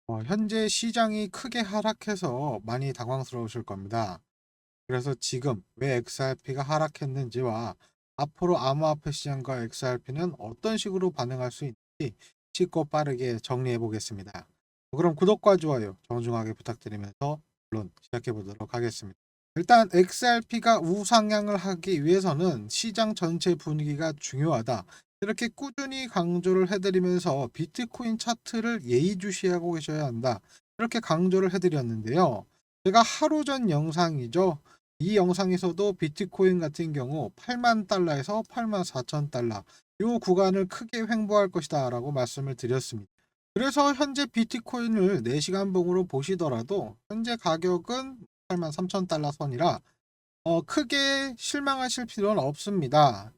현재 시장이 크게 하락해서 많이 당황스러우실 겁니다. 그래서 지금 왜 XRP가 하락했는지와 앞으로 암호화폐 시장과 XRP는 어떤 식으로 반응할 수 있는지 쉽고 빠르게 정리해 보겠습니다. 그럼 구독과 좋아요 정중하게 부탁드리면서 물론 시작해 보도록 하겠습니다. 일단 XRP가 우상향을 하기 위해서는 시장 전체 분위기가 중요하다. 이렇게 꾸준히 강조를 해드리면서 비트코인 차트를 예의주시하고 계셔야 한다. 이렇게 강조를 해드렸는데요. 제가 하루 전 영상이죠. 이 영상에서도 비트코인 같은 경우 8만 달러에서 8만 4천 달러 이 구간을 크게 횡보할 것이다 라고 말씀을 드렸습니다. 그래서 현재 비트코인을 4시간 봉으로 보시더라도 현재 가격은 8만 3천 달러 선이라 크게 실망하실 필요는 없습니다.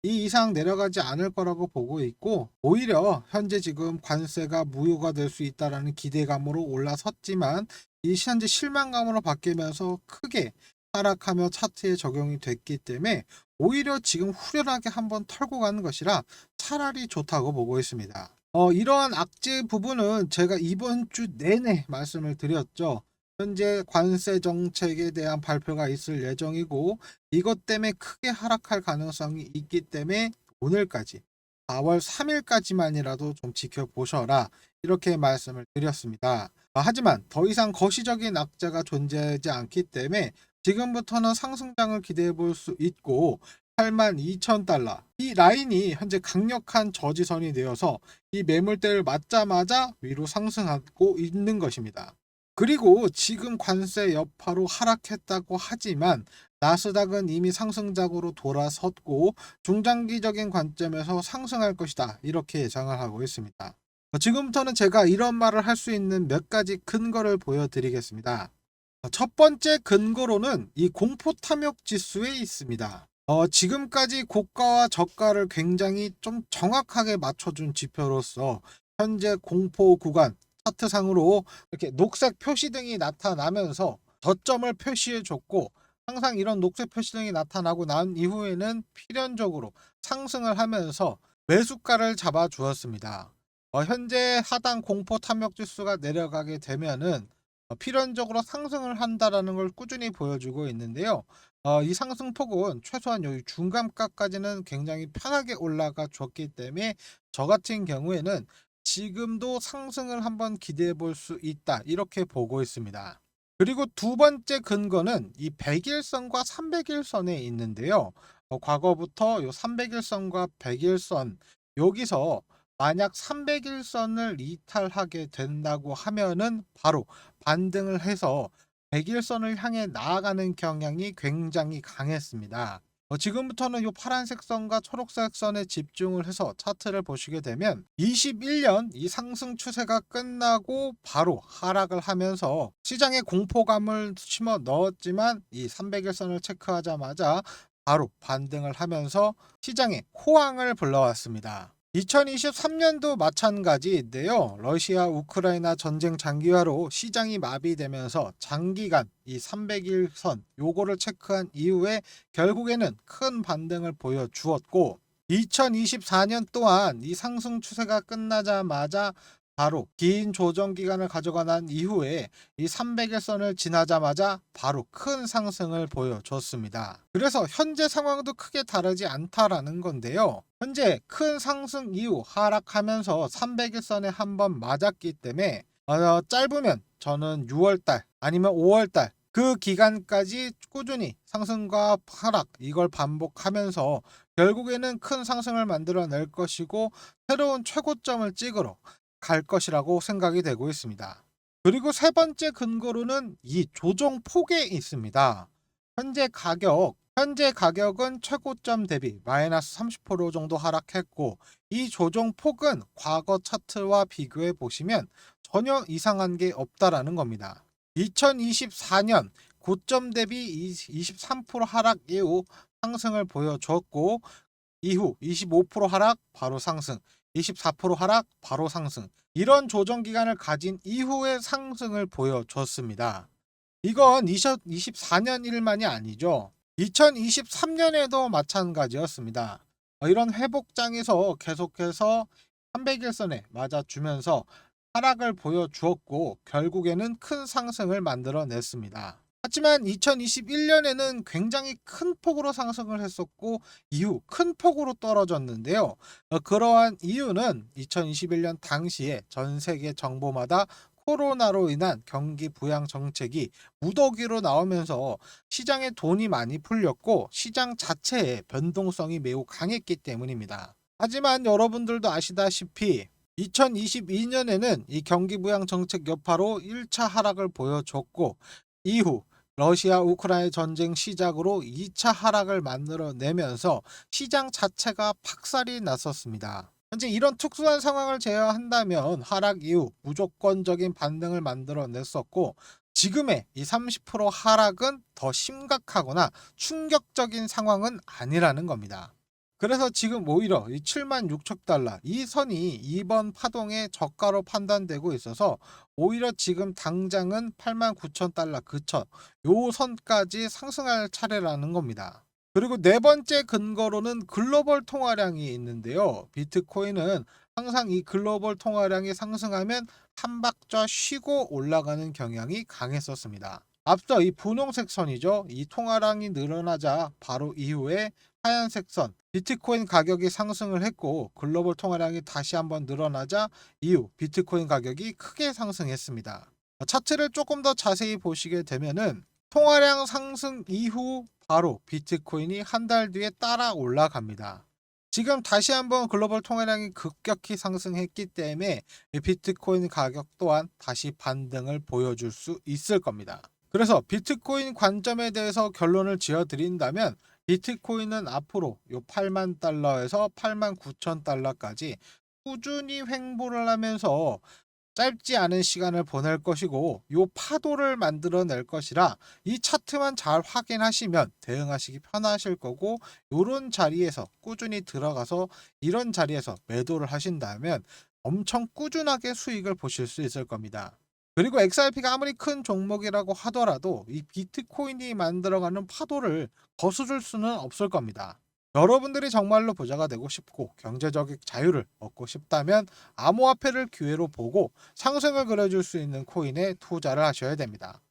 이 이상 내려가지 않을 거라고 보고 있고, 오히려 현재 지금 관세가 무효가 될 수 있다라는 기대감으로 올라섰지만 이 현재 실망감으로 바뀌면서 크게 하락하며 차트에 적용이 됐기 때문에 오히려 지금 후련하게 한번 털고 가는 것이라 차라리 좋다고 보고 있습니다. 이러한 악재 부분은 제가 이번 주 내내 말씀을 드렸죠. 현재 관세 정책에 대한 발표가 있을 예정이고, 이것 때문에 크게 하락할 가능성이 있기 때문에 오늘까지 4월 3일까지만이라도 좀 지켜보셔라, 이렇게 말씀을 드렸습니다. 하지만 더 이상 거시적인 악재가 존재하지 않기 때문에 지금부터는 상승장을 기대해 볼 수 있고, 82,000달러 이 라인이 현재 강력한 저지선이 되어서 이 매물대를 맞자마자 위로 상승하고 있는 것입니다. 그리고 지금 관세 여파로 하락했다고 하지만 나스닥은 이미 상승작으로 돌아섰고 중장기적인 관점에서 상승할 것이다, 이렇게 예상을 하고 있습니다. 지금부터는 제가 이런 말을 할 수 있는 몇 가지 근거를 보여드리겠습니다. 첫 번째 근거로는 이 공포 탐욕 지수에 있습니다. 지금까지 고가와 저가를 굉장히 좀 정확하게 맞춰준 지표로서 현재 공포 구간 차트상으로 이렇게 녹색 표시등이 나타나면서 저점을 표시해 줬고, 항상 이런 녹색 표시등이 나타나고 난 이후에는 필연적으로 상승을 하면서 매수가를 잡아 주었습니다. 현재 하단 공포 탐욕 지수가 내려가게 되면은 필연적으로 상승을 한다라는 걸 꾸준히 보여주고 있는데요. 이 상승폭은 최소한 여기 중간가까지는 굉장히 편하게 올라가 줬기 때문에 저 같은 경우에는 지금도 상승을 한번 기대해 볼 수 있다, 이렇게 보고 있습니다. 그리고 두 번째 근거는 이 100일선과 300일선에 있는데요. 과거부터 요 300일선과 100일선, 여기서 만약 300일선을 이탈하게 된다고 하면은 바로 반등을 해서 100일선을 향해 나아가는 경향이 굉장히 강했습니다. 지금부터는 이 파란색 선과 초록색 선에 집중을 해서 차트를 보시게 되면 21년 이 상승 추세가 끝나고 바로 하락을 하면서 시장에 공포감을 심어 넣었지만 이 300일선을 체크하자마자 바로 반등을 하면서 시장에 호황을 불러왔습니다. 2023년도 마찬가지인데요. 러시아 우크라이나 전쟁 장기화로 시장이 마비되면서 장기간 이 300일선 요거를 체크한 이후에 결국에는 큰 반등을 보여주었고, 2024년 또한 이 상승 추세가 끝나자마자 바로 긴 조정 기간을 가져가 난 이후에 이 300일선을 지나자마자 바로 큰 상승을 보여줬습니다. 그래서 현재 상황도 크게 다르지 않다라는 건데요. 현재 큰 상승 이후 하락하면서 300일선에 한번 맞았기 때문에 짧으면 저는 6월달 아니면 5월달 그 기간까지 꾸준히 상승과 하락 이걸 반복하면서 결국에는 큰 상승을 만들어낼 것이고 새로운 최고점을 찍으러 갈 것이라고 생각이 되고 있습니다. 그리고 세 번째 근거로는 이 조정 폭에 있습니다. 현재 가격은 최고점 대비 마이너스 30% 정도 하락했고, 이 조정 폭은 과거 차트와 비교해 보시면 전혀 이상한 게 없다라는 겁니다. 2024년 고점 대비 23% 하락 이후 상승을 보여줬고, 이후 25% 하락 바로 상승, 24% 하락 바로 상승, 이런 조정 기간을 가진 이후에 상승을 보여줬습니다. 이건 2024년 일만이 아니죠. 2023년에도 마찬가지였습니다. 이런 회복장에서 계속해서 300일선에 맞아주면서 하락을 보여주었고 결국에는 큰 상승을 만들어냈습니다. 하지만 2021년에는 굉장히 큰 폭으로 상승을 했었고 이후 큰 폭으로 떨어졌는데요. 그러한 이유는 2021년 당시에 전 세계 정부마다 코로나로 인한 경기 부양 정책이 무더기로 나오면서 시장에 돈이 많이 풀렸고 시장 자체의 변동성이 매우 강했기 때문입니다. 하지만 여러분들도 아시다시피 2022년에는 이 경기 부양 정책 여파로 1차 하락을 보여줬고 이후 러시아 우크라이나 전쟁 시작으로 2차 하락을 만들어내면서 시장 자체가 박살이 났었습니다. 현재 이런 특수한 상황을 제외한다면 하락 이후 무조건적인 반등을 만들어냈었고 지금의 이 30% 하락은 더 심각하거나 충격적인 상황은 아니라는 겁니다. 그래서 지금 오히려 이 76,000달러 이 선이 이번 파동의 저가로 판단되고 있어서 오히려 지금 당장은 89,000달러 그쵸 요 선까지 상승할 차례라는 겁니다. 그리고 네 번째 근거로는 글로벌 통화량이 있는데요. 비트코인은 항상 이 글로벌 통화량이 상승하면 한 박자 쉬고 올라가는 경향이 강했었습니다. 앞서 이 분홍색 선이죠. 이 통화량이 늘어나자 바로 이후에 하얀색 선 비트코인 가격이 상승을 했고 글로벌 통화량이 다시 한번 늘어나자 이후 비트코인 가격이 크게 상승했습니다. 차트를 조금 더 자세히 보시게 되면은 통화량 상승 이후 바로 비트코인이 한 달 뒤에 따라 올라갑니다. 지금 다시 한번 글로벌 통화량이 급격히 상승했기 때문에 비트코인 가격 또한 다시 반등을 보여줄 수 있을 겁니다. 그래서 비트코인 관점에 대해서 결론을 지어 드린다면 비트코인은 앞으로 요 8만 달러에서 8만 9천 달러까지 꾸준히 횡보를 하면서 짧지 않은 시간을 보낼 것이고 요 파도를 만들어낼 것이라 이 차트만 잘 확인하시면 대응하시기 편하실 거고 요런 자리에서 꾸준히 들어가서 이런 자리에서 매도를 하신다면 엄청 꾸준하게 수익을 보실 수 있을 겁니다. 그리고 XRP가 아무리 큰 종목이라고 하더라도 이 비트코인이 만들어가는 파도를 거스를 수는 없을 겁니다. 여러분들이 정말로 부자가 되고 싶고 경제적인 자유를 얻고 싶다면 암호화폐를 기회로 보고 상승을 그려줄 수 있는 코인에 투자를 하셔야 됩니다.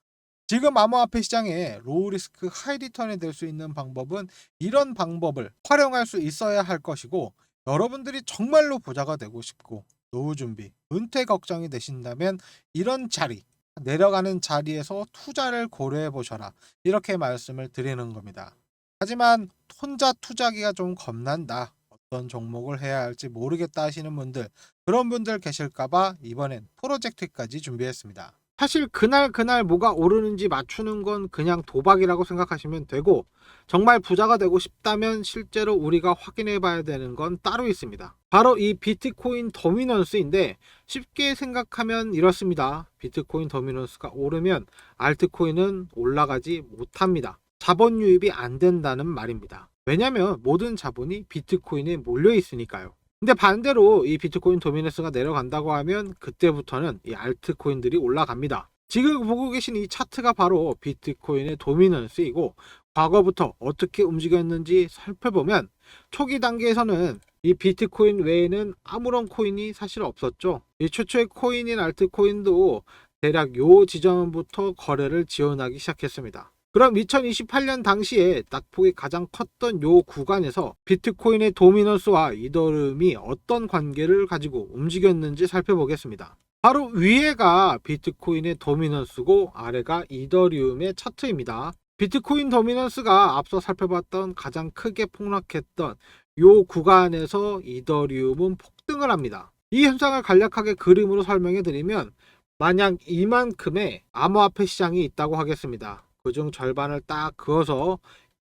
지금 암호화폐 시장에 로우 리스크 하이 리턴이 될 수 있는 방법은 이런 방법을 활용할 수 있어야 할 것이고 여러분들이 정말로 부자가 되고 싶고 노후 준비, 은퇴 걱정이 되신다면 이런 자리, 내려가는 자리에서 투자를 고려해 보셔라. 이렇게 말씀을 드리는 겁니다. 하지만 혼자 투자하기가 좀 겁난다. 어떤 종목을 해야 할지 모르겠다 하시는 분들, 그런 분들 계실까봐 이번엔 프로젝트까지 준비했습니다. 사실 그날 뭐가 오르는지 맞추는 건 그냥 도박이라고 생각하시면 되고 정말 부자가 되고 싶다면 실제로 우리가 확인해 봐야 되는 건 따로 있습니다. 바로 이 비트코인 도미넌스인데 쉽게 생각하면 이렇습니다. 비트코인 도미넌스가 오르면 알트코인은 올라가지 못합니다. 자본 유입이 안 된다는 말입니다. 왜냐면 모든 자본이 비트코인에 몰려 있으니까요. 근데 반대로 이 비트코인 도미넌스가 내려간다고 하면 그때부터는 이 알트코인들이 올라갑니다. 지금 보고 계신 이 차트가 바로 비트코인의 도미넌스이고 과거부터 어떻게 움직였는지 살펴보면 초기 단계에서는 이 비트코인 외에는 아무런 코인이 사실 없었죠. 이 최초의 코인인 알트코인도 대략 요 지점부터 거래를 지원하기 시작했습니다. 그럼 2028년 당시에 낙폭이 가장 컸던 요 구간에서 비트코인의 도미넌스와 이더리움이 어떤 관계를 가지고 움직였는지 살펴보겠습니다. 바로 위에가 비트코인의 도미넌스고 아래가 이더리움의 차트입니다. 비트코인 도미넌스가 앞서 살펴봤던 가장 크게 폭락했던 요 구간에서 이더리움은 폭등을 합니다. 이 현상을 간략하게 그림으로 설명해 드리면 만약 이만큼의 암호화폐 시장이 있다고 하겠습니다. 그중 절반을 딱 그어서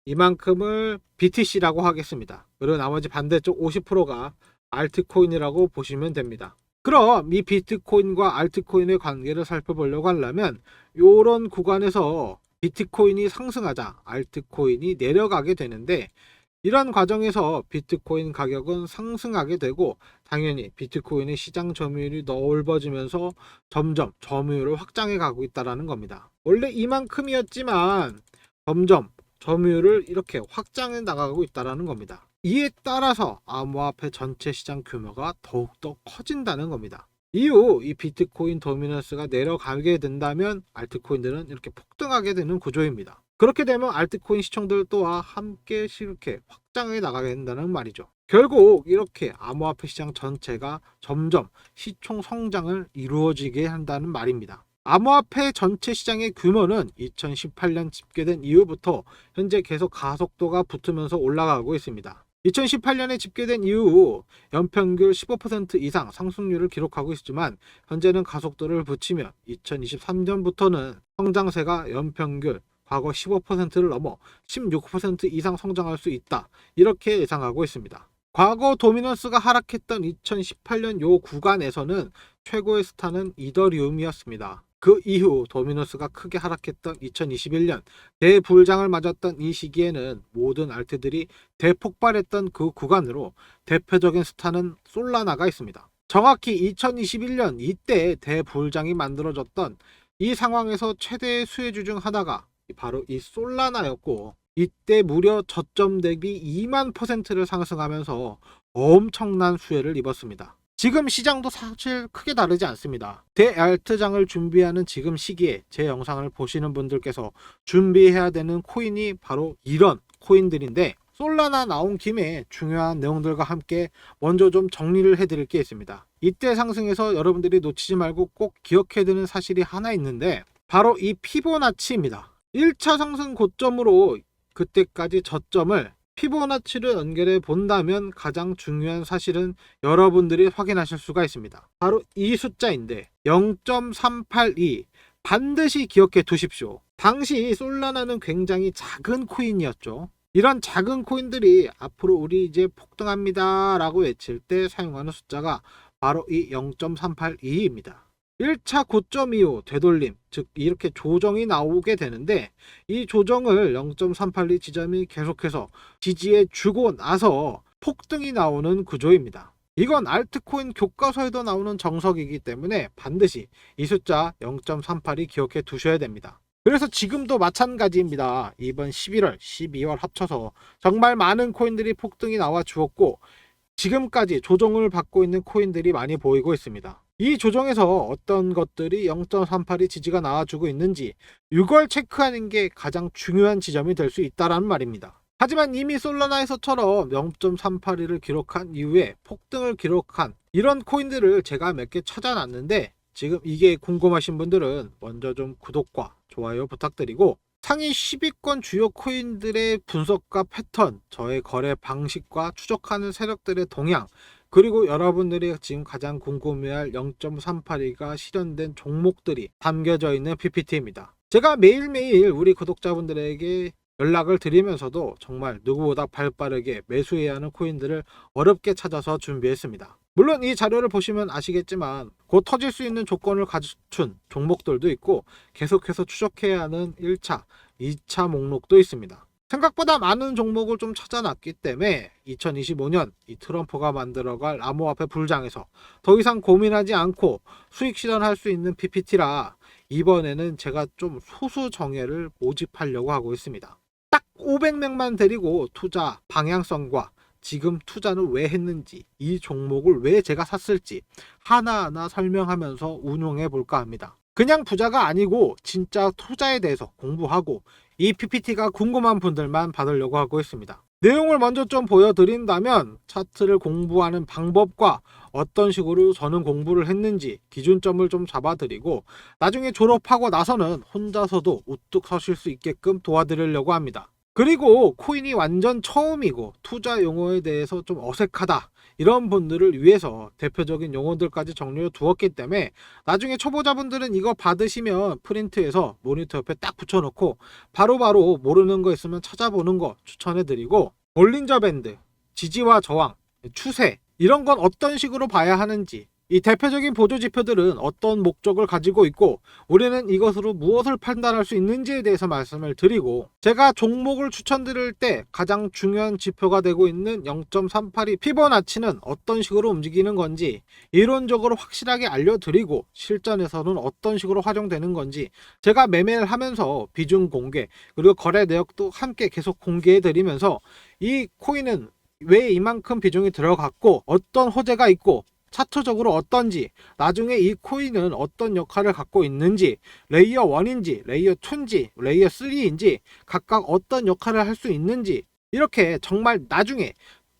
이만큼을 BTC라고 하겠습니다. 그리고 나머지 반대쪽 50%가 알트코인이라고 보시면 됩니다. 그럼 이 비트코인과 알트코인의 관계를 살펴보려고 하려면 이런 구간에서 비트코인이 상승하자 알트코인이 내려가게 되는데 이런 과정에서 비트코인 가격은 상승하게 되고 당연히 비트코인의 시장 점유율이 넓어지면서 점점 점유율을 확장해 가고 있다는 겁니다. 원래 이만큼이었지만 점점 점유율을 이렇게 확장해 나가고 있다는 겁니다. 이에 따라서 암호화폐 전체 시장 규모가 더욱더 커진다는 겁니다. 이후 이 비트코인 도미넌스가 내려가게 된다면 알트코인들은 이렇게 폭등하게 되는 구조입니다. 그렇게 되면 알트코인 시총들 또한 함께 이렇게 확장해 나가게 된다는 말이죠. 결국 이렇게 암호화폐 시장 전체가 점점 시총 성장을 이루어지게 한다는 말입니다. 암호화폐 전체 시장의 규모는 2018년 집계된 이후부터 현재 계속 가속도가 붙으면서 올라가고 있습니다. 2018년에 집계된 이후 연평균 15% 이상 상승률을 기록하고 있지만 현재는 가속도를 붙이며 2023년부터는 성장세가 연평균 과거 15%를 넘어 16% 이상 성장할 수 있다. 이렇게 예상하고 있습니다. 과거 도미넌스가 하락했던 2018년 요 구간에서는 최고의 스타는 이더리움이었습니다. 그 이후 도미넌스가 크게 하락했던 2021년 대불장을 맞았던 이 시기에는 모든 알트들이 대폭발했던 그 구간으로 대표적인 스타는 솔라나가 있습니다. 정확히 2021년 이때 대불장이 만들어졌던 이 상황에서 최대의 수혜주 중 하나가 바로 이 솔라나였고, 이때 무려 저점 대비 2만%를 상승하면서 엄청난 수혜를 입었습니다. 지금 시장도 사실 크게 다르지 않습니다. 대알트장을 준비하는 지금 시기에 제 영상을 보시는 분들께서 준비해야 되는 코인이 바로 이런 코인들인데, 솔라나 나온 김에 중요한 내용들과 함께 먼저 좀 정리를 해드릴 게 있습니다. 이때 상승에서 여러분들이 놓치지 말고 꼭 기억해야 되는 사실이 하나 있는데, 바로 이 피보나치입니다. 1차 상승 고점으로 그때까지 저점을 피보나치를 연결해 본다면 가장 중요한 사실은 여러분들이 확인하실 수가 있습니다. 바로 이 숫자인데 0.382 반드시 기억해 두십시오. 당시 솔라나는 굉장히 작은 코인이었죠. 이런 작은 코인들이 앞으로 우리 이제 폭등합니다 라고 외칠 때 사용하는 숫자가 바로 이 0.382입니다. 1차 고점 이후 되돌림, 즉 이렇게 조정이 나오게 되는데, 이 조정을 0.382 지점이 계속해서 지지해 주고 나서 폭등이 나오는 구조입니다. 이건 알트코인 교과서에도 나오는 정석이기 때문에 반드시 이 숫자 0.382 기억해 두셔야 됩니다. 그래서 지금도 마찬가지입니다. 이번 11월, 12월 합쳐서 정말 많은 코인들이 폭등이 나와 주었고, 지금까지 조정을 받고 있는 코인들이 많이 보이고 있습니다. 이 조정에서 어떤 것들이 0.38이 지지가 나와주고 있는지 이걸 체크하는 게 가장 중요한 지점이 될 수 있다는 말입니다. 하지만 이미 솔라나에서처럼 0.382를 기록한 이후에 폭등을 기록한 이런 코인들을 제가 몇 개 찾아놨는데, 지금 이게 궁금하신 분들은 먼저 좀 구독과 좋아요 부탁드리고, 상위 10위권 주요 코인들의 분석과 패턴, 저의 거래 방식과 추적하는 세력들의 동향, 그리고 여러분들이 지금 가장 궁금해할 0.382가 실현된 종목들이 담겨져 있는 PPT입니다. 제가 매일매일 우리 구독자분들에게 연락을 드리면서도 정말 누구보다 발빠르게 매수해야 하는 코인들을 어렵게 찾아서 준비했습니다. 물론 이 자료를 보시면 아시겠지만 곧 터질 수 있는 조건을 갖춘 종목들도 있고, 계속해서 추적해야 하는 1차, 2차 목록도 있습니다. 생각보다 많은 종목을 좀 찾아놨기 때문에 2025년 이 트럼프가 만들어갈 암호화폐 불장에서 더 이상 고민하지 않고 수익 실현할 수 있는 PPT라 이번에는 제가 좀 소수 정예를 모집하려고 하고 있습니다. 딱 500명만 데리고 투자 방향성과 지금 투자는 왜 했는지, 이 종목을 왜 제가 샀을지 하나하나 설명하면서 운용해 볼까 합니다. 그냥 부자가 아니고 진짜 투자에 대해서 공부하고 이 PPT가 궁금한 분들만 받으려고 하고 있습니다. 내용을 먼저 좀 보여드린다면, 차트를 공부하는 방법과 어떤 식으로 저는 공부를 했는지 기준점을 좀 잡아드리고, 나중에 졸업하고 나서는 혼자서도 우뚝 서실 수 있게끔 도와드리려고 합니다. 그리고 코인이 완전 처음이고 투자 용어에 대해서 좀 어색하다, 이런 분들을 위해서 대표적인 용어들까지 정리해 두었기 때문에 나중에 초보자분들은 이거 받으시면 프린트해서 모니터 옆에 딱 붙여놓고 바로바로 모르는 거 있으면 찾아보는 거 추천해드리고, 볼린저 밴드, 지지와 저항, 추세, 이런 건 어떤 식으로 봐야 하는지, 이 대표적인 보조 지표들은 어떤 목적을 가지고 있고 우리는 이것으로 무엇을 판단할 수 있는지에 대해서 말씀을 드리고, 제가 종목을 추천드릴 때 가장 중요한 지표가 되고 있는 0.382 피보나치는 어떤 식으로 움직이는 건지 이론적으로 확실하게 알려드리고, 실전에서는 어떤 식으로 활용되는 건지 제가 매매를 하면서 비중 공개 그리고 거래 내역도 함께 계속 공개해 드리면서 이 코인은 왜 이만큼 비중이 들어갔고 어떤 호재가 있고 차트적으로 어떤지, 나중에 이 코인은 어떤 역할을 갖고 있는지, 레이어 1인지, 레이어 2인지, 레이어 3인지, 각각 어떤 역할을 할 수 있는지, 이렇게 정말 나중에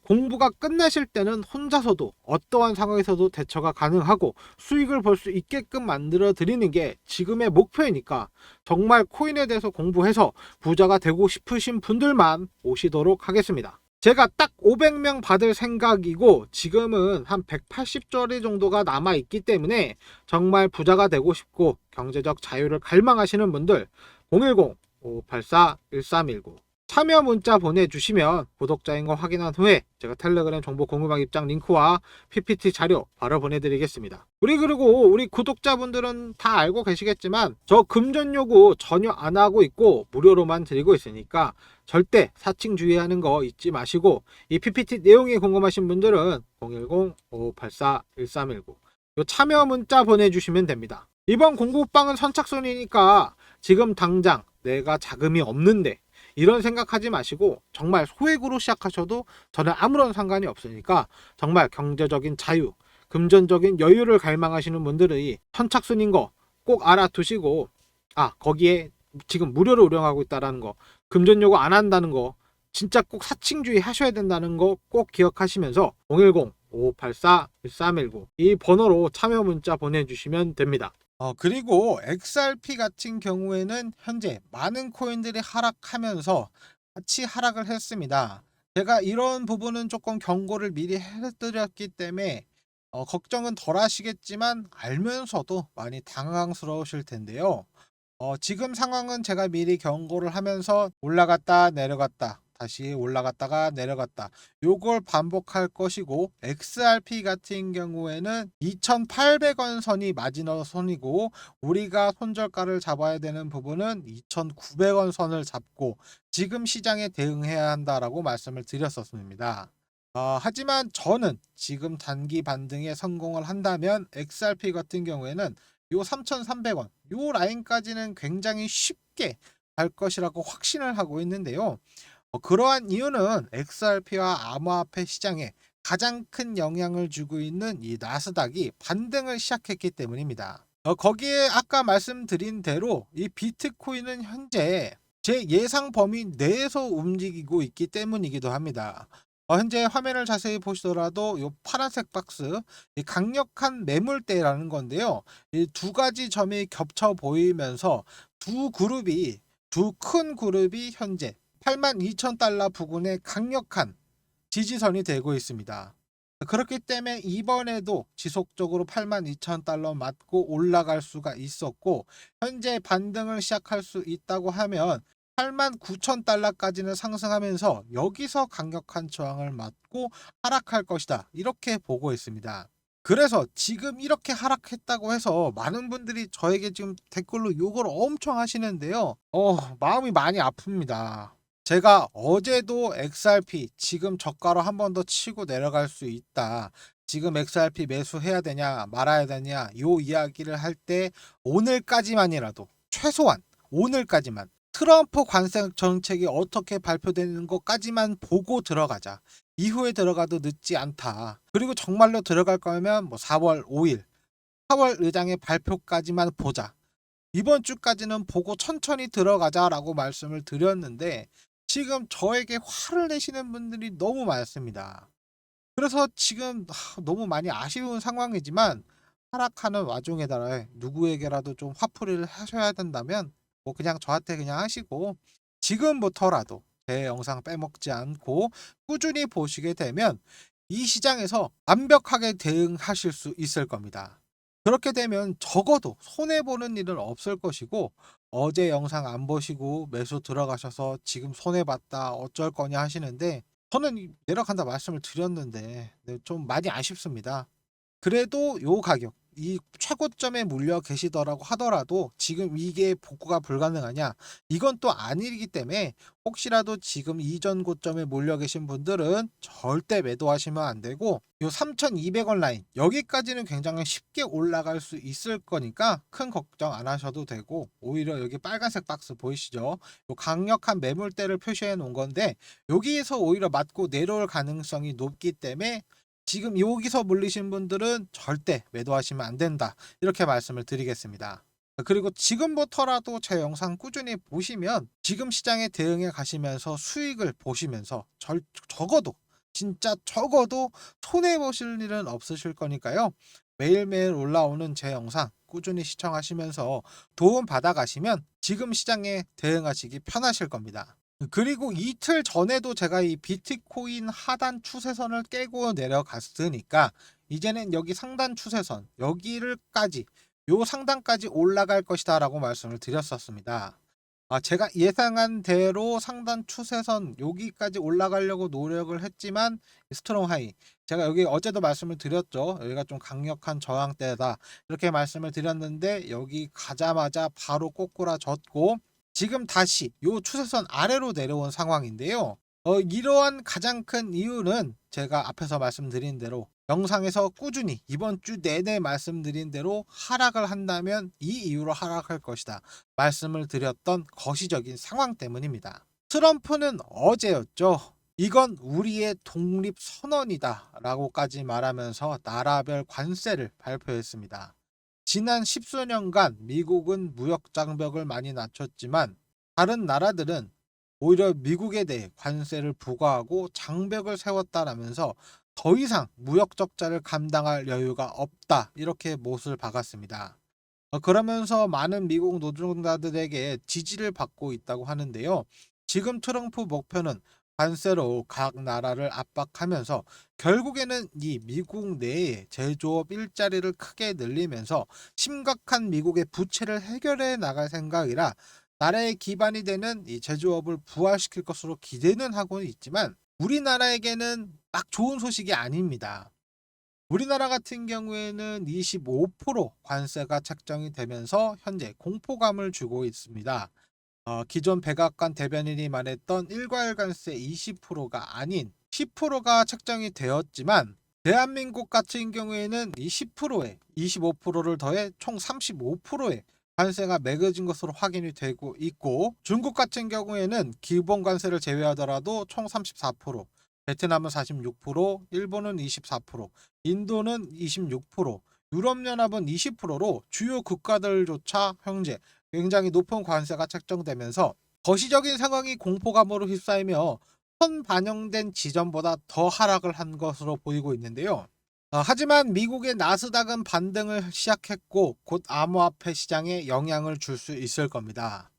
공부가 끝나실 때는 혼자서도 어떠한 상황에서도 대처가 가능하고 수익을 벌 수 있게끔 만들어 드리는 게 지금의 목표이니까, 정말 코인에 대해서 공부해서 부자가 되고 싶으신 분들만 오시도록 하겠습니다. 제가 딱 500명 받을 생각이고 지금은 한 180자리 정도가 남아 있기 때문에, 정말 부자가 되고 싶고 경제적 자유를 갈망하시는 분들 010-5584-1319 참여 문자 보내주시면 구독자인 거 확인한 후에 제가 텔레그램 정보 공유방 입장 링크와 PPT 자료 바로 보내드리겠습니다. 그리고 우리 구독자분들은 다 알고 계시겠지만 저 금전 요구 전혀 안 하고 있고 무료로만 드리고 있으니까 절대 사칭 주의하는 거 잊지 마시고, 이 PPT 내용이 궁금하신 분들은 010-5584-1319 요 참여 문자 보내주시면 됩니다. 이번 공부방은 선착순이니까 지금 당장 내가 자금이 없는데 이런 생각하지 마시고 정말 소액으로 시작하셔도 저는 아무런 상관이 없으니까, 정말 경제적인 자유, 금전적인 여유를 갈망하시는 분들이 선착순인 거 꼭 알아두시고, 거기에 지금 무료로 운영하고 있다는 거, 금전 요구 안 한다는 거, 진짜 꼭 사칭주의 하셔야 된다는 거 꼭 기억하시면서 010-5584-1319 이 번호로 참여 문자 보내주시면 됩니다. 그리고 XRP 같은 경우에는 현재 많은 코인들이 하락하면서 같이 하락을 했습니다. 제가 이런 부분은 조금 경고를 미리 해드렸기 때문에 걱정은 덜 하시겠지만 알면서도 많이 당황스러우실 텐데요. 지금 상황은 제가 미리 경고를 하면서 올라갔다 내려갔다 다시 올라갔다가 내려갔다 요걸 반복할 것이고, XRP 같은 경우에는 2,800원 선이 마지노선이고 우리가 손절가를 잡아야 되는 부분은 2,900원 선을 잡고 지금 시장에 대응해야 한다라고 말씀을 드렸었습니다. 하지만 저는 지금 단기 반등에 성공을 한다면 XRP 같은 경우에는 요 3,300원 요 라인까지는 굉장히 쉽게 갈 것이라고 확신을 하고 있는데요. 그러한 이유는 XRP와 암호화폐 시장에 가장 큰 영향을 주고 있는 이 나스닥이 반등을 시작했기 때문입니다. 거기에 아까 말씀드린 대로 이 비트코인은 현재 제 예상 범위 내에서 움직이고 있기 때문이기도 합니다. 현재 화면을 자세히 보시더라도 이 파란색 박스, 이 강력한 매물대라는 건데요. 이 두 가지 점이 겹쳐 보이면서 두 큰 그룹이 현재 82,000달러 부근의 강력한 지지선이 되고 있습니다. 그렇기 때문에 이번에도 지속적으로 82,000달러 맞고 올라갈 수가 있었고, 현재 반등을 시작할 수 있다고 하면 89,000달러까지는 상승하면서 여기서 강력한 저항을 맞고 하락할 것이다, 이렇게 보고 있습니다. 그래서 지금 이렇게 하락했다고 해서 많은 분들이 저에게 지금 댓글로 욕을 엄청 하시는데요. 마음이 많이 아픕니다. 제가 어제도 XRP 지금 저가로 한 번 더 치고 내려갈 수 있다, 지금 XRP 매수해야 되냐 말아야 되냐 요 이야기를 할 때, 오늘까지만이라도, 최소한 오늘까지만 트럼프 관세 정책이 어떻게 발표되는 것까지만 보고 들어가자, 이후에 들어가도 늦지 않다, 그리고 정말로 들어갈 거면 4월 5일 4월 의장의 발표까지만 보자, 이번 주까지는 보고 천천히 들어가자라고 말씀을 드렸는데, 지금 저에게 화를 내시는 분들이 너무 많습니다. 그래서 지금 너무 많이 아쉬운 상황이지만, 하락하는 와중에다가 누구에게라도 좀 화풀이를 하셔야 된다면 그냥 저한테 그냥 하시고, 지금부터라도 제 영상 빼먹지 않고 꾸준히 보시게 되면 이 시장에서 완벽하게 대응하실 수 있을 겁니다. 그렇게 되면 적어도 손해보는 일은 없을 것이고, 어제 영상 안 보시고 매수 들어가셔서 지금 손해봤다 어쩔 거냐 하시는데, 저는 내려간다 말씀을 드렸는데 좀 많이 아쉽습니다. 그래도 요 가격, 이 최고점에 물려 계시더라고 하더라도 지금 이게 복구가 불가능하냐, 이건 또 아니기 때문에 혹시라도 지금 이전 고점에 몰려 계신 분들은 절대 매도하시면 안 되고, 요 3,200원 라인 여기까지는 굉장히 쉽게 올라갈 수 있을 거니까 큰 걱정 안 하셔도 되고, 오히려 여기 빨간색 박스 보이시죠? 요 강력한 매물대를 표시해 놓은 건데, 여기에서 오히려 맞고 내려올 가능성이 높기 때문에 지금 여기서 물리신 분들은 절대 매도하시면 안 된다. 이렇게 말씀을 드리겠습니다. 그리고 지금부터라도 제 영상 꾸준히 보시면 지금 시장에 대응해 가시면서 수익을 보시면서 적어도 진짜 적어도 손해 보실 일은 없으실 거니까요. 매일매일 올라오는 제 영상 꾸준히 시청하시면서 도움 받아 가시면 지금 시장에 대응하시기 편하실 겁니다. 그리고 이틀 전에도 제가 이 비트코인 하단 추세선을 깨고 내려갔으니까 이제는 여기 상단 추세선 여기를까지 요 상단까지 올라갈 것이다 라고 말씀을 드렸었습니다. 제가 예상한 대로 상단 추세선 여기까지 올라가려고 노력을 했지만 스트롱 하이 제가 여기 어제도 말씀을 드렸죠. 여기가 좀 강력한 저항대다 이렇게 말씀을 드렸는데 여기 가자마자 바로 꼬꾸라졌고 지금 다시 요 추세선 아래로 내려온 상황인데요. 이러한 가장 큰 이유는 제가 앞에서 말씀드린 대로 영상에서 꾸준히 이번 주 내내 말씀드린 대로 하락을 한다면 이 이유로 하락할 것이다 말씀을 드렸던 거시적인 상황 때문입니다. 트럼프는 어제였죠. 이건 우리의 독립 선언이다 라고까지 말하면서 나라별 관세를 발표했습니다. 지난 10수년간 미국은 무역 장벽을 많이 낮췄지만 다른 나라들은 오히려 미국에 대해 관세를 부과하고 장벽을 세웠다라면서 더 이상 무역 적자를 감당할 여유가 없다 이렇게 못을 박았습니다. 그러면서 많은 미국 노동자들에게 지지를 받고 있다고 하는데요. 지금 트럼프 목표는 관세로 각 나라를 압박하면서 결국에는 이 미국 내에 제조업 일자리를 크게 늘리면서 심각한 미국의 부채를 해결해 나갈 생각이라 나라의 기반이 되는 이 제조업을 부활시킬 것으로 기대는 하고 있지만 우리나라에게는 딱 좋은 소식이 아닙니다. 우리나라 같은 경우에는 25% 관세가 책정이 되면서 현재 공포감을 주고 있습니다. 기존 백악관 대변인이 말했던 일괄관세 20%가 아닌 10%가 책정이 되었지만 대한민국 같은 경우에는 이 10%에 25%를 더해 총 35%의 관세가 매겨진 것으로 확인이 되고 있고 중국 같은 경우에는 기본 관세를 제외하더라도 총 34%, 베트남은 46%, 일본은 24%, 인도는 26%, 유럽연합은 20%로 주요 국가들조차 현재 굉장히 높은 관세가 책정되면서 거시적인 상황이 공포감으로 휩싸이며 선반영된 지점보다 더 하락을 한 것으로 보이고 있는데요. 하지만 미국의 나스닥은 반등을 시작했고 곧 암호화폐 시장에 영향을 줄 수 있을 겁니다.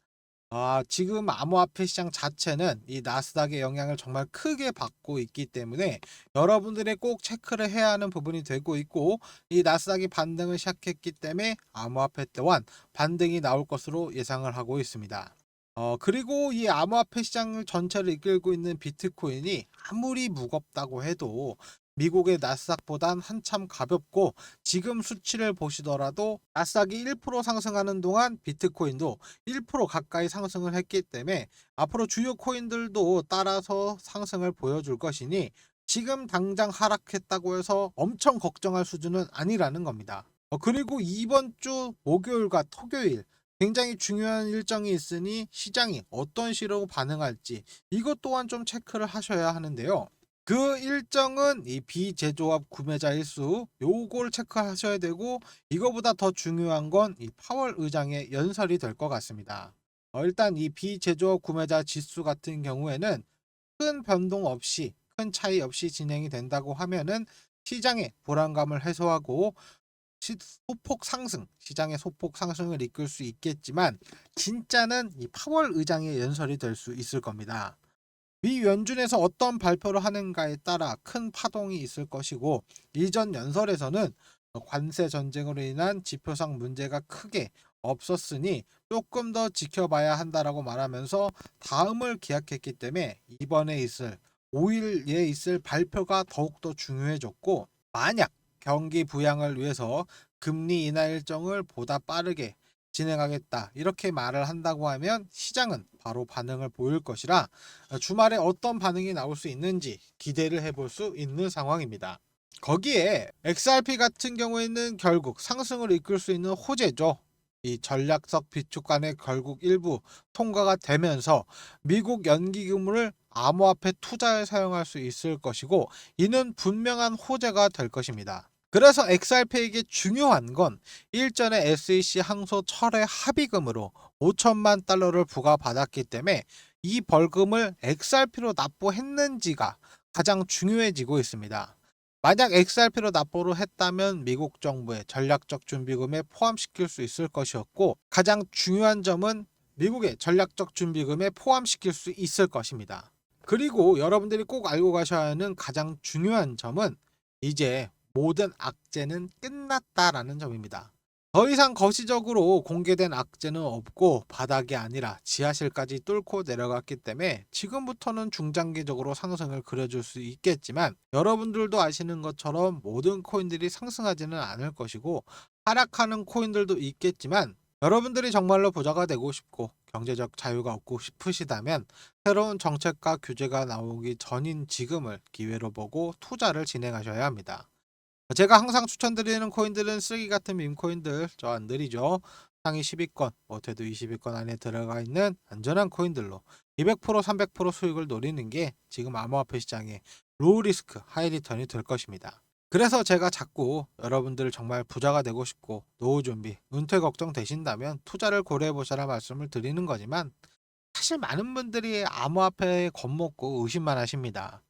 지금 암호화폐 시장 자체는 이 나스닥의 영향을 정말 크게 받고 있기 때문에 여러분들이 꼭 체크를 해야 하는 부분이 되고 있고 이 나스닥이 반등을 시작했기 때문에 암호화폐 또한 반등이 나올 것으로 예상을 하고 있습니다. 그리고 이 암호화폐 시장을 전체를 이끌고 있는 비트코인이 아무리 무겁다고 해도 미국의 나스닥보단 한참 가볍고 지금 수치를 보시더라도 나스닥이 1% 상승하는 동안 비트코인도 1% 가까이 상승을 했기 때문에 앞으로 주요 코인들도 따라서 상승을 보여줄 것이니 지금 당장 하락했다고 해서 엄청 걱정할 수준은 아니라는 겁니다. 그리고 이번 주 목요일과 토요일 굉장히 중요한 일정이 있으니 시장이 어떤 식으로 반응할지 이것 또한 좀 체크를 하셔야 하는데요. 그 일정은 이 비제조업 구매자 일수 요걸 체크하셔야 되고 이거보다 더 중요한 건 이 파월 의장의 연설이 될 것 같습니다. 일단 이 비제조업 구매자 지수 같은 경우에는 큰 변동 없이 큰 차이 없이 진행이 된다고 하면은 시장의 불안감을 해소하고 소폭 상승, 시장의 소폭 상승을 이끌 수 있겠지만 진짜는 이 파월 의장의 연설이 될 수 있을 겁니다. 미 연준에서 어떤 발표를 하는가에 따라 큰 파동이 있을 것이고 이전 연설에서는 관세 전쟁으로 인한 지표상 문제가 크게 없었으니 조금 더 지켜봐야 한다라고 말하면서 다음을 기약했기 때문에 이번에 있을 5일에 있을 발표가 더욱더 중요해졌고 만약 경기 부양을 위해서 금리 인하 일정을 보다 빠르게 진행하겠다 이렇게 말을 한다고 하면 시장은 바로 반응을 보일 것이라 주말에 어떤 반응이 나올 수 있는지 기대를 해볼 수 있는 상황입니다. 거기에 XRP 같은 경우에는 결국 상승을 이끌 수 있는 호재죠. 이 전략적 비축 간에 결국 일부 통과가 되면서 미국 연기금을 암호화폐 투자에 사용할 수 있을 것이고, 이는 분명한 호재가 될 것입니다. 그래서 XRP에게 중요한 건 일전에 SEC 항소 철회 합의금으로 5천만 달러를 부과받았기 때문에 이 벌금을 XRP로 납부했는지가 가장 중요해지고 있습니다. 만약 XRP로 납부를 했다면 미국 정부의 전략적 준비금에 포함시킬 수 있을 것이었고, 가장 중요한 점은 미국의 전략적 준비금에 포함시킬 수 있을 것입니다. 그리고 여러분들이 꼭 알고 가셔야 하는 가장 중요한 점은 이제 모든 악재는 끝났다라는 점입니다. 더 이상 거시적으로 공개된 악재는 없고 바닥이 아니라 지하실까지 뚫고 내려갔기 때문에 지금부터는 중장기적으로 상승을 그려줄 수 있겠지만, 여러분들도 아시는 것처럼 모든 코인들이 상승하지는 않을 것이고 하락하는 코인들도 있겠지만, 여러분들이 정말로 부자가 되고 싶고 경제적 자유가 얻고 싶으시다면 새로운 정책과 규제가 나오기 전인 지금을 기회로 보고 투자를 진행하셔야 합니다. 제가 항상 추천드리는 코인들은 쓰기 같은 밈코인들, 저 느리죠. 상위 10위권, 못해도 20위권 안에 들어가 있는 안전한 코인들로 200% 300% 수익을 노리는 게 지금 암호화폐 시장의 로우 리스크 하이 리턴이 될 것입니다. 그래서 제가 자꾸 여러분들 정말 부자가 되고 싶고 노후 준비, 은퇴 걱정 되신다면 투자를 고려해 보시라 말씀을 드리는 거지만, 사실 많은 분들이 암호화폐에 겁먹고 의심만 하십니다.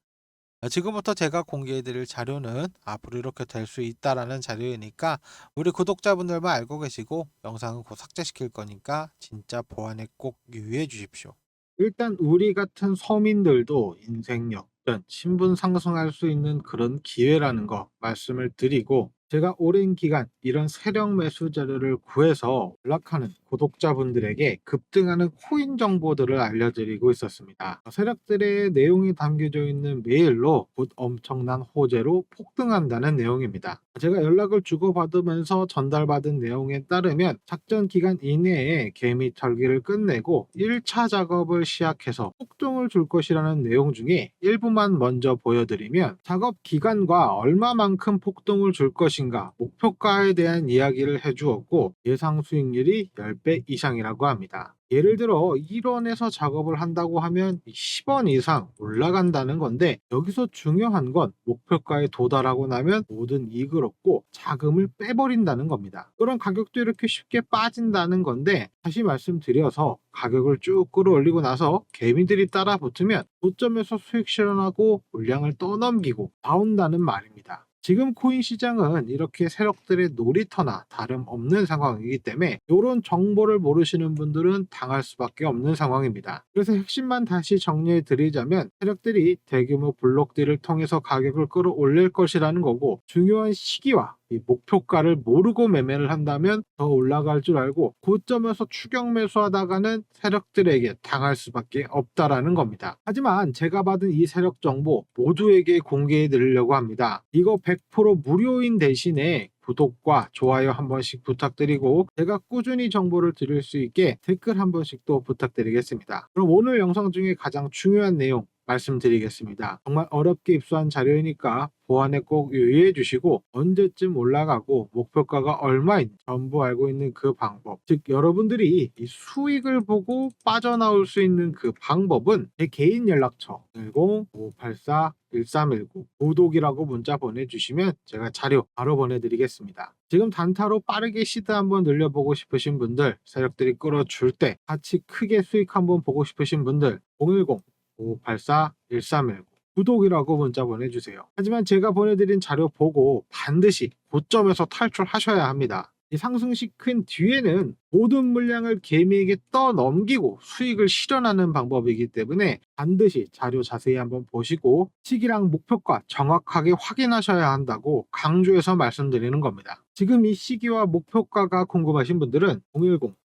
지금부터 제가 공개해드릴 자료는 앞으로 이렇게 될 수 있다라는 자료이니까 우리 구독자분들만 알고 계시고, 영상은 곧 삭제시킬 거니까 진짜 보안에 꼭 유의해 주십시오. 일단 우리 같은 서민들도 인생 역전, 신분 상승할 수 있는 그런 기회라는 거 말씀을 드리고, 제가 오랜 기간 이런 세력 매수 자료를 구해서 연락하는 구독자분들에게 급등하는 코인 정보들을 알려드리고 있었습니다. 세력들의 내용이 담겨져 있는 메일로 곧 엄청난 호재로 폭등한다는 내용입니다. 제가 연락을 주고받으면서 전달받은 내용에 따르면 작전 기간 이내에 개미 털기를 끝내고 1차 작업을 시작해서 폭등을 줄 것이라는 내용 중에 일부만 먼저 보여드리면, 작업 기간과 얼마만큼 폭등을 줄 것인가, 목표가에 대한 이야기를 해주었고 예상 수익률이 10배 이상이라고 합니다. 예를 들어 1원에서 작업을 한다고 하면 10원 이상 올라간다는 건데, 여기서 중요한 건 목표가에 도달하고 나면 모든 이익을 얻고 자금을 빼버린다는 겁니다. 그런 가격도 이렇게 쉽게 빠진다는 건데, 다시 말씀드려서 가격을 쭉 끌어올리고 나서 개미들이 따라 붙으면 고점에서 수익 실현하고 물량을 떠넘기고 나온다는 말입니다. 지금 코인 시장은 이렇게 세력들의 놀이터나 다름없는 상황이기 때문에 이런 정보를 모르시는 분들은 당할 수밖에 없는 상황입니다. 그래서 핵심만 다시 정리해 드리자면, 세력들이 대규모 블록딜을 통해서 가격을 끌어올릴 것이라는 거고, 중요한 시기와 이 목표가를 모르고 매매를 한다면 더 올라갈 줄 알고 고점에서 추격 매수하다가는 세력들에게 당할 수밖에 없다라는 겁니다. 하지만 제가 받은 이 세력 정보 모두에게 공개해 드리려고 합니다. 이거 100% 무료인 대신에 구독과 좋아요 한 번씩 부탁드리고, 제가 꾸준히 정보를 드릴 수 있게 댓글 한 번씩 또 부탁드리겠습니다. 그럼 오늘 영상 중에 가장 중요한 내용 말씀드리겠습니다. 정말 어렵게 입수한 자료이니까 보안에 꼭 유의해 주시고, 언제쯤 올라가고 목표가가 얼마인 전부 알고 있는 그 방법, 즉 여러분들이 이 수익을 보고 빠져나올 수 있는 그 방법은 제 개인 연락처 10-5584-1319 구독이라고 문자 보내주시면 제가 자료 바로 보내드리겠습니다. 지금 단타로 빠르게 시드 한번 늘려보고 싶으신 분들, 세력들이 끌어줄 때 같이 크게 수익 한번 보고 싶으신 분들 010-5584-1319 구독이라고 문자 보내주세요. 하지만 제가 보내드린 자료 보고 반드시 고점에서 탈출하셔야 합니다. 이 상승시 큰 뒤에는 모든 물량을 개미에게 떠넘기고 수익을 실현하는 방법이기 때문에 반드시 자료 자세히 한번 보시고 시기랑 목표가 정확하게 확인하셔야 한다고 강조해서 말씀드리는 겁니다. 지금 이 시기와 목표가가 궁금하신 분들은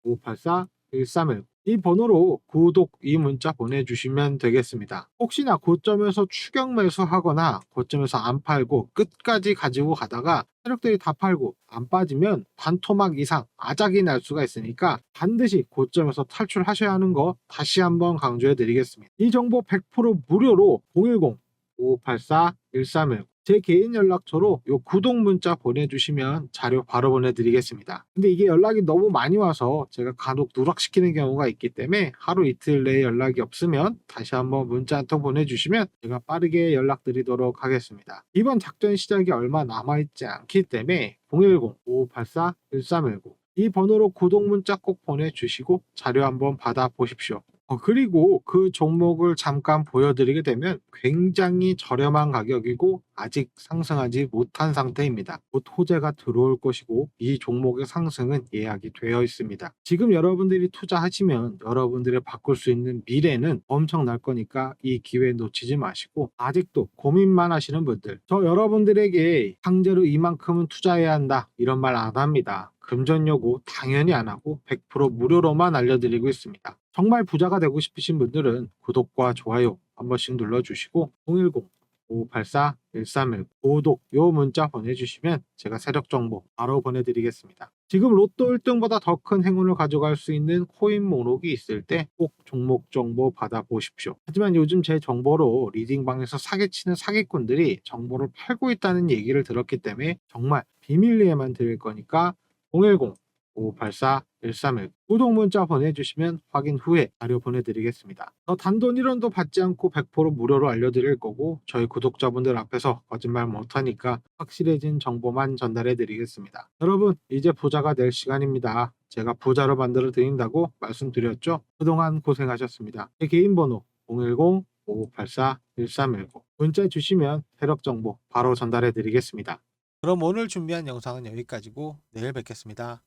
010-5584-1319 이 번호로 구독 이 문자 보내주시면 되겠습니다. 혹시나 고점에서 추격 매수하거나 고점에서 안 팔고 끝까지 가지고 가다가 세력들이 다 팔고 안 빠지면 반토막 이상 아작이 날 수가 있으니까 반드시 고점에서 탈출하셔야 하는 거 다시 한번 강조해 드리겠습니다. 이 정보 100% 무료로 010-5584-1319 제 개인 연락처로 요 구독 문자 보내주시면 자료 바로 보내드리겠습니다. 근데 이게 연락이 너무 많이 와서 제가 간혹 누락시키는 경우가 있기 때문에 하루 이틀 내에 연락이 없으면 다시 한번 문자 한 통 보내주시면 제가 빠르게 연락드리도록 하겠습니다. 이번 작전 시작이 얼마 남아있지 않기 때문에 010-5584-1319 이 번호로 구독 문자 꼭 보내주시고 자료 한번 받아보십시오. 그리고 그 종목을 잠깐 보여드리게 되면 굉장히 저렴한 가격이고 아직 상승하지 못한 상태입니다. 곧 호재가 들어올 것이고 이 종목의 상승은 예약이 되어 있습니다. 지금 여러분들이 투자하시면 여러분들이 바꿀 수 있는 미래는 엄청날 거니까 이 기회 놓치지 마시고, 아직도 고민만 하시는 분들, 저 여러분들에게 강제로 이만큼은 투자해야 한다 이런 말 안 합니다. 금전 요구 당연히 안 하고 100% 무료로만 알려드리고 있습니다. 정말 부자가 되고 싶으신 분들은 구독과 좋아요 한 번씩 눌러주시고 010-5584-1319 구독 요 문자 보내주시면 제가 세력 정보 바로 보내드리겠습니다. 지금 로또 1등보다 더 큰 행운을 가져갈 수 있는 코인 목록이 있을 때 꼭 종목 정보 받아보십시오. 하지만 요즘 제 정보로 리딩방에서 사기치는 사기꾼들이 정보를 팔고 있다는 얘기를 들었기 때문에 정말 비밀리에만 드릴 거니까 010-5584-1319 구독 문자 보내주시면 확인 후에 자료 보내드리겠습니다. 더 단돈 1원도 받지 않고 100% 무료로 알려드릴 거고, 저희 구독자분들 앞에서 거짓말 못하니까 확실해진 정보만 전달해 드리겠습니다. 여러분, 이제 부자가 될 시간입니다. 제가 부자로 만들어 드린다고 말씀드렸죠? 그동안 고생하셨습니다. 제 개인 번호 010-5584-1319 문자 주시면 세력 정보 바로 전달해 드리겠습니다. 그럼 오늘 준비한 영상은 여기까지고 내일 뵙겠습니다.